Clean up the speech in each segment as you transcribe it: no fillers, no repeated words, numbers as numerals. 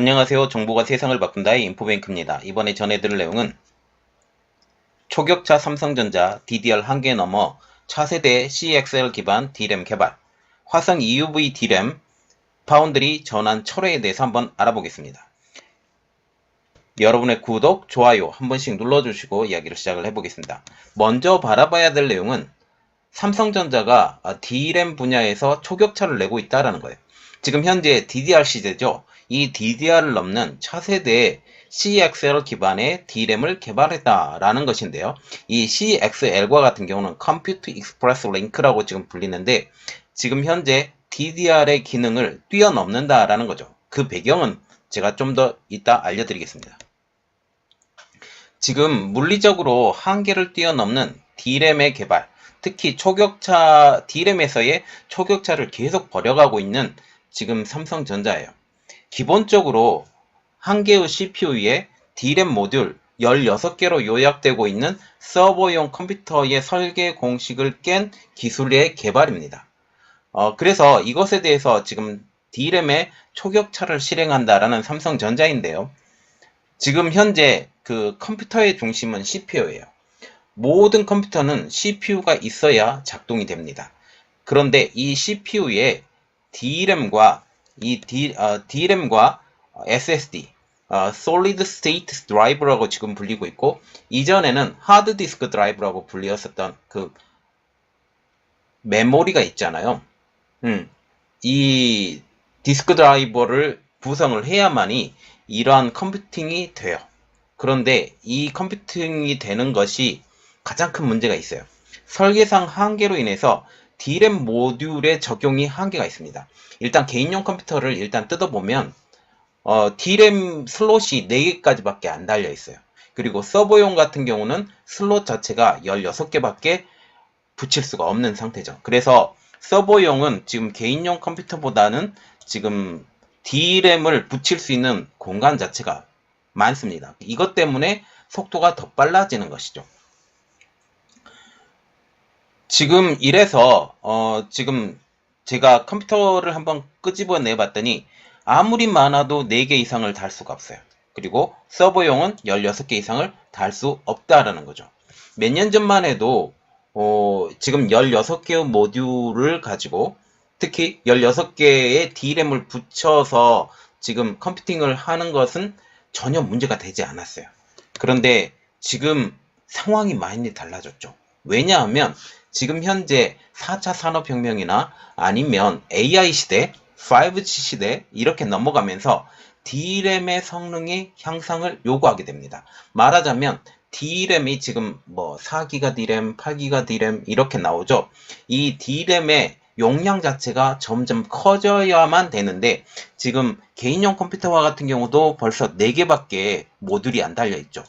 안녕하세요. 정보가 세상을 바꾼다의 인포뱅크입니다. 이번에 전해드릴 내용은 초격차 삼성전자 DDR 한계 넘어 차세대 CXL 기반 D램 개발, 화성 EUV D램 파운드리 전환 철회에 대해서 한번 알아보겠습니다. 여러분의 구독, 좋아요 한 번씩 눌러주시고 이야기를 시작을 해보겠습니다. 먼저 바라봐야 될 내용은 삼성전자가 D램 분야에서 초격차를 내고 있다는 거예요. 지금 현재 DDR 시대죠. 이 DDR을 넘는 차세대의 CXL 기반의 D램을 개발했다라는 것인데요. 이 CXL과 같은 경우는 컴퓨터 익스프레스 링크라고 지금 불리는데 지금 현재 DDR의 기능을 뛰어넘는다라는 거죠. 그 배경은 제가 좀 더 이따 알려드리겠습니다. 지금 물리적으로 한계를 뛰어넘는 D램의 개발, 특히 초격차, D램에서의 초격차를 계속 벌여가고 있는 지금 삼성전자예요. 기본적으로 한 개의 CPU에 D램 모듈 16개로 요약되고 있는 서버용 컴퓨터의 설계 공식을 깬 기술의 개발입니다. 그래서 이것에 대해서 지금 D램의 초격차를 실행한다라는 삼성전자인데요. 지금 현재 그 컴퓨터의 중심은 CPU예요. 모든 컴퓨터는 CPU가 있어야 작동이 됩니다. 그런데 이 CPU에 DRAM과 DRAM과 SSD, Solid State Drive라고 지금 불리고 있고, 이전에는 하드 디스크 드라이브라고 불리었었던 그 메모리가 있잖아요. 이 디스크 드라이버를 구성을 해야만이 이러한 컴퓨팅이 돼요. 그런데 이 컴퓨팅이 되는 것이 가장 큰 문제가 있어요. 설계상 한계로 인해서 D램 모듈의 적용이 한계가 있습니다. 일단 개인용 컴퓨터를 일단 뜯어보면 D램 슬롯이 4개까지밖에 안 달려 있어요. 그리고 서버용 같은 경우는 슬롯 자체가 16개밖에 붙일 수가 없는 상태죠. 그래서 서버용은 지금 개인용 컴퓨터보다는 지금 D램을 붙일 수 있는 공간 자체가 많습니다. 이것 때문에 속도가 더 빨라지는 것이죠. 지금 이래서 지금 제가 컴퓨터를 한번 끄집어내 봤더니 아무리 많아도 4개 이상을 달 수가 없어요. 그리고 서버용은 16개 이상을 달 수 없다라는 거죠. 몇 년 전만 해도 지금 16개의 모듈을 가지고 특히 16개의 D램을 붙여서 지금 컴퓨팅을 하는 것은 전혀 문제가 되지 않았어요. 그런데 지금 상황이 많이 달라졌죠. 왜냐하면 지금 현재 4차 산업혁명이나 아니면 AI 시대, 5G 시대 이렇게 넘어가면서 D램의 성능의 향상을 요구하게 됩니다. 말하자면 D램이 지금 뭐 4기가 D램, 8기가 D램 이렇게 나오죠. 이 D램의 용량 자체가 점점 커져야만 되는데 지금 개인용 컴퓨터와 같은 경우도 벌써 4개밖에 모듈이 안 달려 있죠.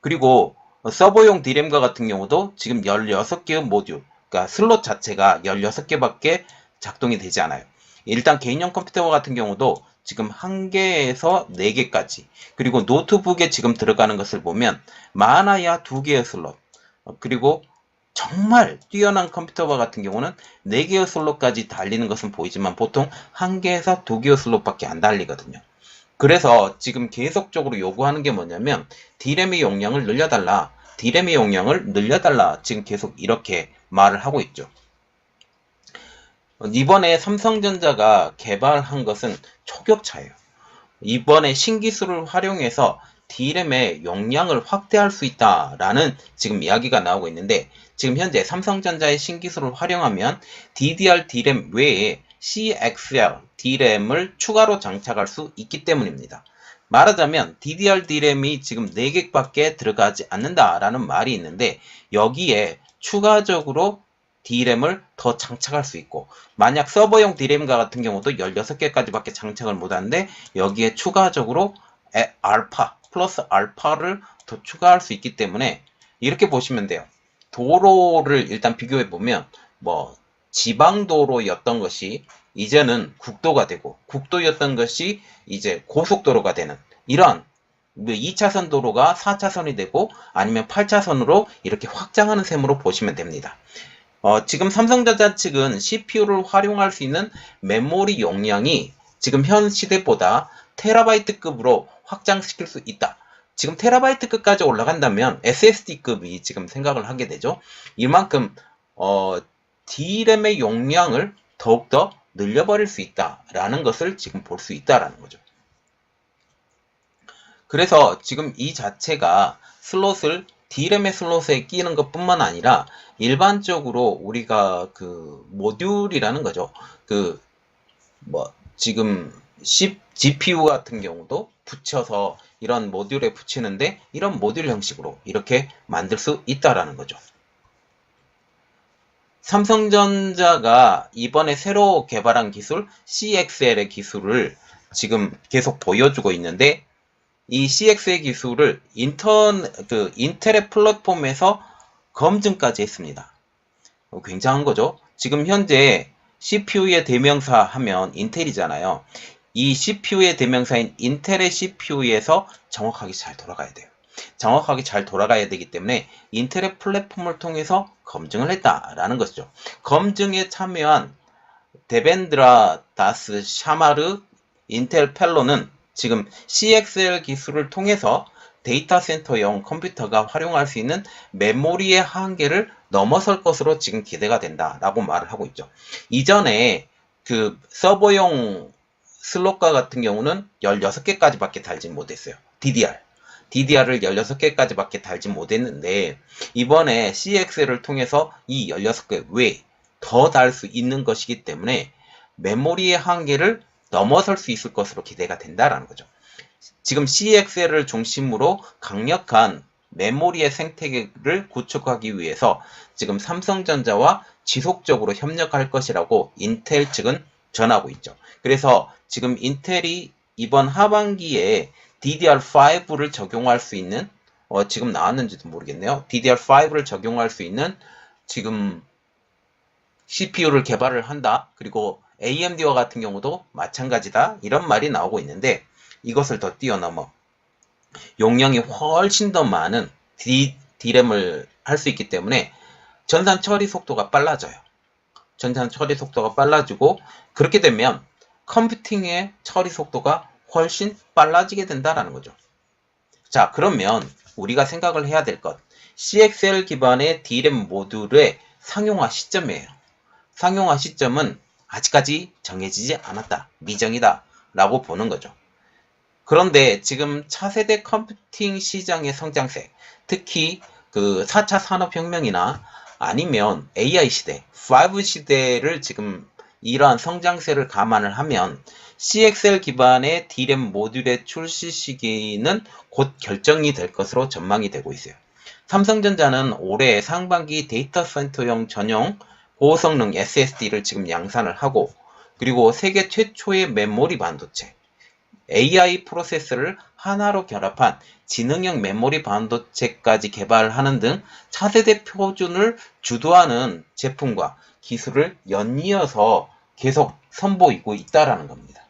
그리고 서버용 D램과 같은 경우도 지금 16개의 모듈, 그러니까 슬롯 자체가 16개밖에 작동이 되지 않아요. 일단 개인용 컴퓨터와 같은 경우도 지금 1개에서 4개까지, 그리고 노트북에 지금 들어가는 것을 보면 많아야 2개의 슬롯, 그리고 정말 뛰어난 컴퓨터와 같은 경우는 4개의 슬롯까지 달리는 것은 보이지만 보통 1개에서 2개의 슬롯밖에 안 달리거든요. 그래서 지금 계속적으로 요구하는 게 뭐냐면 D램의 용량을 늘려달라, D램의 용량을 늘려달라, 지금 계속 이렇게 말을 하고 있죠. 이번에 삼성전자가 개발한 것은 초격차예요. 이번에 신기술을 활용해서 D램의 용량을 확대할 수 있다라는 지금 이야기가 나오고 있는데, 지금 현재 삼성전자의 신기술을 활용하면 DDR D램 외에 CXL D램을 추가로 장착할 수 있기 때문입니다. 말하자면 DDR D램이 지금 4개밖에 들어가지 않는다라는 말이 있는데, 여기에 추가적으로 D램을 더 장착할 수 있고, 만약 서버용 D램과 같은 경우도 16개까지밖에 장착을 못하는데 여기에 추가적으로 알파 플러스 알파를 더 추가할 수 있기 때문에 이렇게 보시면 돼요. 도로를 일단 비교해 보면 뭐 지방도로였던 것이 이제는 국도가 되고, 국도였던 것이 이제 고속도로가 되는 이런 2차선 도로가 4차선이 되고 아니면 8차선으로 이렇게 확장하는 셈으로 보시면 됩니다. 지금 삼성전자 측은 CPU를 활용할 수 있는 메모리 용량이 지금 현 시대보다 테라바이트급으로 확장시킬 수 있다. 지금 테라바이트급까지 올라간다면 SSD급이 지금 생각을 하게 되죠. 이만큼 D램의 용량을 더욱더 늘려버릴 수 있다라는 것을 지금 볼 수 있다라는 거죠. 그래서 지금 이 자체가 슬롯을 D램의 슬롯에 끼는 것뿐만 아니라 일반적으로 우리가 그 모듈이라는 거죠. 지금 GPU 같은 경우도 붙여서 이런 모듈에 붙이는데 이런 모듈 형식으로 이렇게 만들 수 있다라는 거죠. 삼성전자가 이번에 새로 개발한 기술 CXL의 기술을 지금 계속 보여주고 있는데 이 CXL 기술을 인텔의 플랫폼에서 검증까지 했습니다. 굉장한 거죠. 지금 현재 CPU의 대명사 하면 인텔이잖아요. 이 CPU의 대명사인 인텔의 CPU에서 정확하게 잘 돌아가야 돼요. 정확하게 잘 돌아가야 되기 때문에 인텔의 플랫폼을 통해서 검증을 했다라는 것이죠. 검증에 참여한 데벤드라 다스 샤마르 인텔 펠로는 지금 CXL 기술을 통해서 데이터 센터용 컴퓨터가 활용할 수 있는 메모리의 한계를 넘어설 것으로 지금 기대가 된다라고 말을 하고 있죠. 이전에 그 서버용 슬롯과 같은 경우는 16개까지밖에 달지 못했어요. DDR을 16개까지밖에 달지 못했는데 이번에 CXL을 통해서 이 16개 외에 더 달 수 있는 것이기 때문에 메모리의 한계를 넘어설 수 있을 것으로 기대가 된다라는 거죠. 지금 CXL을 중심으로 강력한 메모리의 생태계를 구축하기 위해서 지금 삼성전자와 지속적으로 협력할 것이라고 인텔 측은 전하고 있죠. 그래서 지금 인텔이 이번 하반기에 DDR5를 적용할 수 있는 지금 나왔는지도 모르겠네요. DDR5를 적용할 수 있는 지금 CPU를 개발을 한다. 그리고 AMD와 같은 경우도 마찬가지다. 이런 말이 나오고 있는데 이것을 더 뛰어넘어 용량이 훨씬 더 많은 D램을 할 수 있기 때문에 전산 처리 속도가 빨라져요. 전산 처리 속도가 빨라지고 그렇게 되면 컴퓨팅의 처리 속도가 훨씬 빨라지게 된다라는 거죠. 자, 그러면 우리가 생각을 해야 될 것, CXL 기반의 D램 모듈의 상용화 시점이에요. 상용화 시점은 아직까지 정해지지 않았다. 미정이다. 라고 보는 거죠. 그런데 지금 차세대 컴퓨팅 시장의 성장세, 특히 그 4차 산업혁명이나 아니면 AI 시대, 5 시대를 지금 이러한 성장세를 감안을 하면 CXL 기반의 D램 모듈의 출시 시기는 곧 결정이 될 것으로 전망이 되고 있어요. 삼성전자는 올해 상반기 데이터 센터용 전용 고성능 SSD를 지금 양산을 하고 그리고 세계 최초의 메모리 반도체 AI 프로세서를 하나로 결합한 지능형 메모리 반도체까지 개발하는 등 차세대 표준을 주도하는 제품과 기술을 연이어서 계속 선보이고 있다라는 겁니다.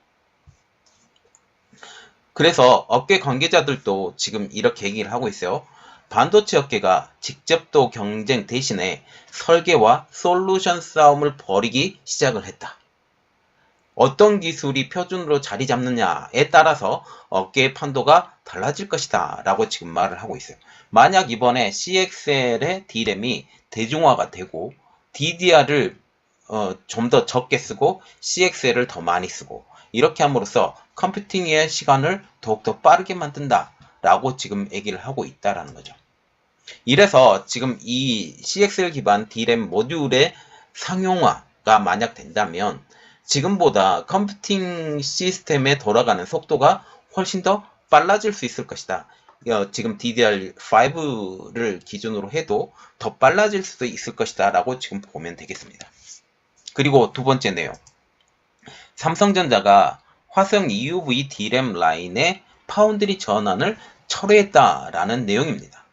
그래서 업계 관계자들도 지금 이렇게 얘기를 하고 있어요. 반도체 업계가 직접도 경쟁 대신에 설계와 솔루션 싸움을 벌이기 시작을 했다. 어떤 기술이 표준으로 자리 잡느냐에 따라서 업계의 판도가 달라질 것이다 라고 지금 말을 하고 있어요. 만약 이번에 CXL의 D램이 대중화가 되고 DDR을 좀 더 적게 쓰고 CXL을 더 많이 쓰고 이렇게 함으로써 컴퓨팅의 시간을 더욱더 빠르게 만든다 라고 지금 얘기를 하고 있다라는 거죠. 이래서 지금 이 CXL 기반 D램 모듈의 상용화가 만약 된다면 지금보다 컴퓨팅 시스템에 돌아가는 속도가 훨씬 더 빨라질 수 있을 것이다. 지금 DDR5를 기준으로 해도 더 빨라질 수도 있을 것이다 라고 지금 보면 되겠습니다. 그리고 두 번째 내용, 삼성전자가 화성 EUV D램 라인의 파운드리 전환을 철회했다라는 내용입니다.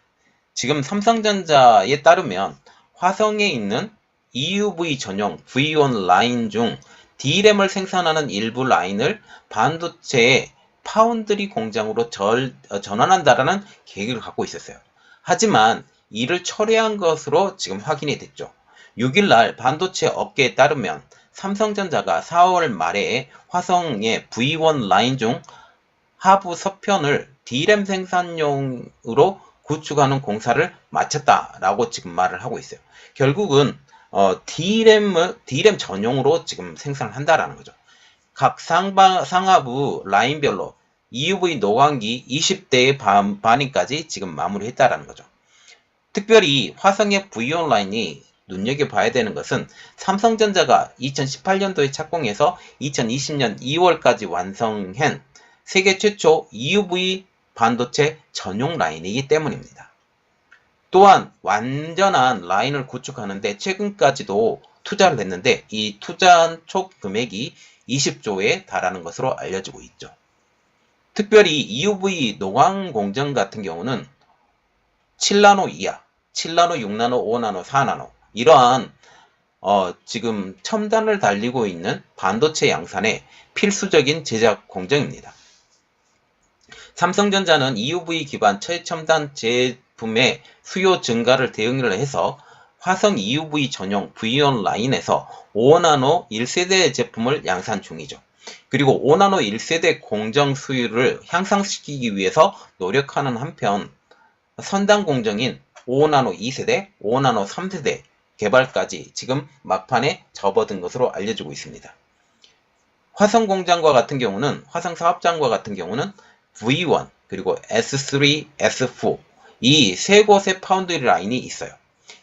지금 삼성전자에 따르면 화성에 있는 EUV 전용 V1 라인 중 D램을 생산하는 일부 라인을 반도체의 파운드리 공장으로 전환한다라는 계획을 갖고 있었어요. 하지만 이를 철회한 것으로 지금 확인이 됐죠. 6일날 반도체 업계에 따르면 삼성전자가 4월 말에 화성의 V1 라인 중 하부 서편을 D램 생산용으로 구축하는 공사를 마쳤다라고 지금 말을 하고 있어요. 결국은 D램 전용으로 지금 생산을 한다라는 거죠. 각 상하부 라인별로 EUV 노광기 20대의 반입까지 지금 마무리했다라는 거죠. 특별히 화성의 V1 라인이 눈여겨봐야 되는 것은 삼성전자가 2018년도에 착공해서 2020년 2월까지 완성한 세계 최초 EUV 반도체 전용 라인이기 때문입니다. 또한 완전한 라인을 구축하는데 최근까지도 투자를 했는데 이 투자한 총 금액이 20조에 달하는 것으로 알려지고 있죠. 특별히 EUV 노광 공정 같은 경우는 7나노 이하, 7나노, 6나노, 5나노, 4나노 이러한 지금 첨단을 달리고 있는 반도체 양산의 필수적인 제작 공정입니다. 삼성전자는 EUV 기반 최첨단 제품의 수요 증가를 대응을 해서 화성 EUV 전용 V1 라인에서 5나노 1세대 제품을 양산 중이죠. 그리고 5나노 1세대 공정 수율을 향상시키기 위해서 노력하는 한편 선단 공정인 5나노 2세대, 5나노 3세대 개발까지 지금 막판에 접어든 것으로 알려지고 있습니다. 화성 공장과 같은 경우는 화성 사업장과 같은 경우는 V1 그리고 S3, S4 이 세 곳의 파운드리 라인이 있어요.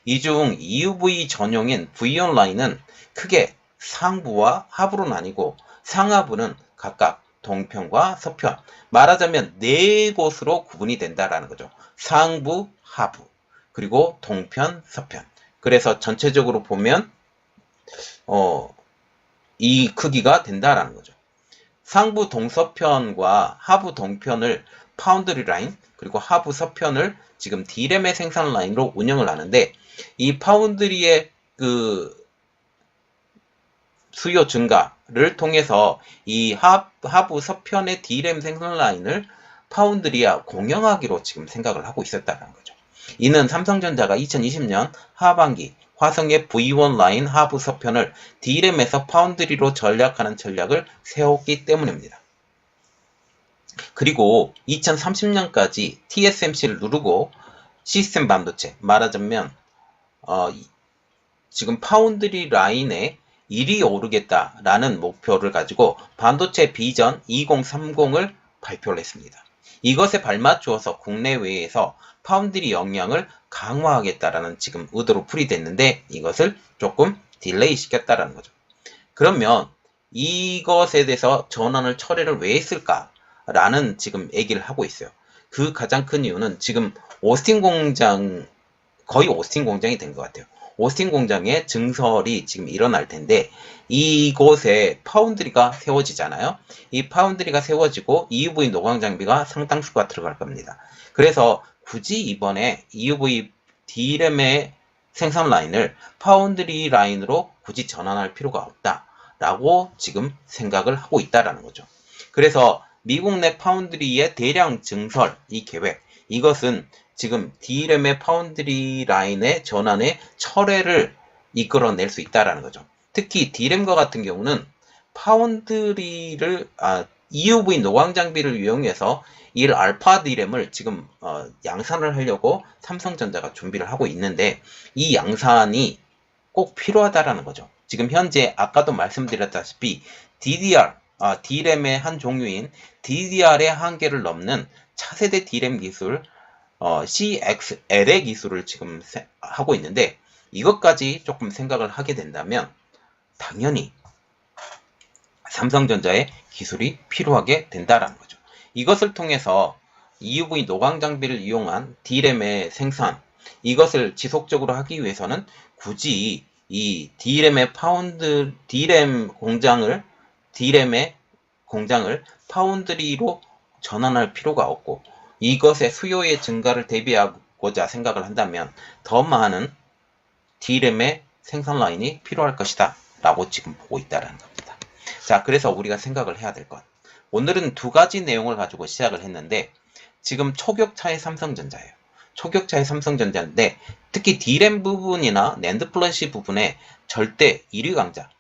이 중 EUV 전용인 V1 라인은 크게 상부와 하부로 나뉘고 상하부는 각각 동편과 서편, 말하자면 네 곳으로 구분이 된다라는 거죠. 상부, 하부, 그리고 동편, 서편. 그래서 전체적으로 보면 이 크기가 된다라는 거죠. 상부 동서편과 하부 동편을 파운드리 라인, 그리고 하부 서편을 지금 D램의 생산 라인으로 운영을 하는데 이 파운드리의 그 수요 증가를 통해서 이 하부 서편의 D램 생산 라인을 파운드리와 공영하기로 지금 생각을 하고 있었다는 거죠. 이는 삼성전자가 2020년 하반기 화성의 V1 라인 하부 서편을 D램에서 파운드리로 전략하는 전략을 세웠기 때문입니다. 그리고 2030년까지 TSMC를 누르고 시스템 반도체, 말하자면 지금 파운드리 라인에 1위 오르겠다라는 목표를 가지고 반도체 비전 2030을 발표를 했습니다. 이것에 발맞추어서 국내외에서 파운드리 역량을 강화하겠다라는 지금 의도로 풀이됐는데 이것을 조금 딜레이 시켰다라는 거죠. 그러면 이것에 대해서 전원을 철회를 왜 했을까라는 지금 얘기를 하고 있어요. 그 가장 큰 이유는 지금 오스틴 공장, 거의 오스틴 공장이 된 것 같아요. 오스틴 공장의 증설이 지금 일어날 텐데 이곳에 파운드리가 세워지잖아요. 이 파운드리가 세워지고 EUV 노광 장비가 상당수가 들어갈 겁니다. 그래서 굳이 이번에 EUV D램의 생산 라인을 파운드리 라인으로 굳이 전환할 필요가 없다라고 지금 생각을 하고 있다라는 거죠. 그래서 미국 내 파운드리의 대량 증설 이 계획, 이것은 지금 D램의 파운드리 라인의 전환의 철회를 이끌어낼 수 있다라는 거죠. 특히 D램과 같은 경우는 파운드리를 EUV 노광 장비를 이용해서 이 알파 D램을 지금 양산을 하려고 삼성전자가 준비를 하고 있는데 이 양산이 꼭 필요하다라는 거죠. 지금 현재 아까도 말씀드렸다시피 DDR, D램의 한 종류인 DDR의 한계를 넘는 차세대 D램 기술 CXL의 기술을 지금 하고 있는데 이것까지 조금 생각을 하게 된다면 당연히 삼성전자의 기술이 필요하게 된다라는 거죠. 이것을 통해서 EUV 노광 장비를 이용한 D램의 생산, 이것을 지속적으로 하기 위해서는 굳이 이 D램의 공장을 파운드리로 전환할 필요가 없고 이것의 수요의 증가를 대비하고자 생각을 한다면 더 많은 D램의 생산 라인이 필요할 것이다 라고 지금 보고 있다는 겁니다. 자, 그래서 우리가 생각을 해야 될 것. 오늘은 두 가지 내용을 가지고 시작을 했는데 지금 초격차의 삼성전자예요. 초격차의 삼성전자인데 특히 D램 부분이나 낸드 플래시 부분에 절대 1위 강자,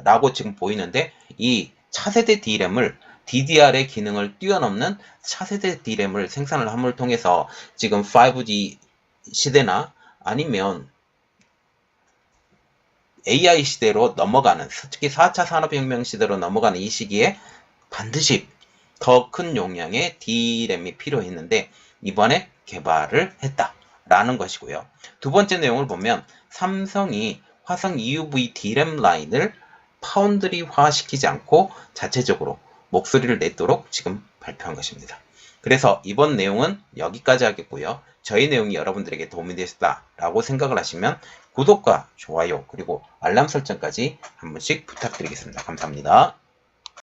라고 지금 보이는데, 이 차세대 D램을 DDR의 기능을 뛰어넘는 차세대 D램을 생산을 함을 통해서 지금 5G 시대나 아니면 AI 시대로 넘어가는, 특히 4차 산업혁명 시대로 넘어가는 이 시기에 반드시 더 큰 용량의 D램이 필요했는데 이번에 개발을 했다라는 것이고요. 두 번째 내용을 보면 삼성이 화성 EUV D램 라인을 파운드리화 시키지 않고 자체적으로 목소리를 냈도록 지금 발표한 것입니다. 그래서 이번 내용은 여기까지 하겠고요. 저희 내용이 여러분들에게 도움이 되셨다라고 생각을 하시면 구독과 좋아요 그리고 알람 설정까지 한 번씩 부탁드리겠습니다. 감사합니다.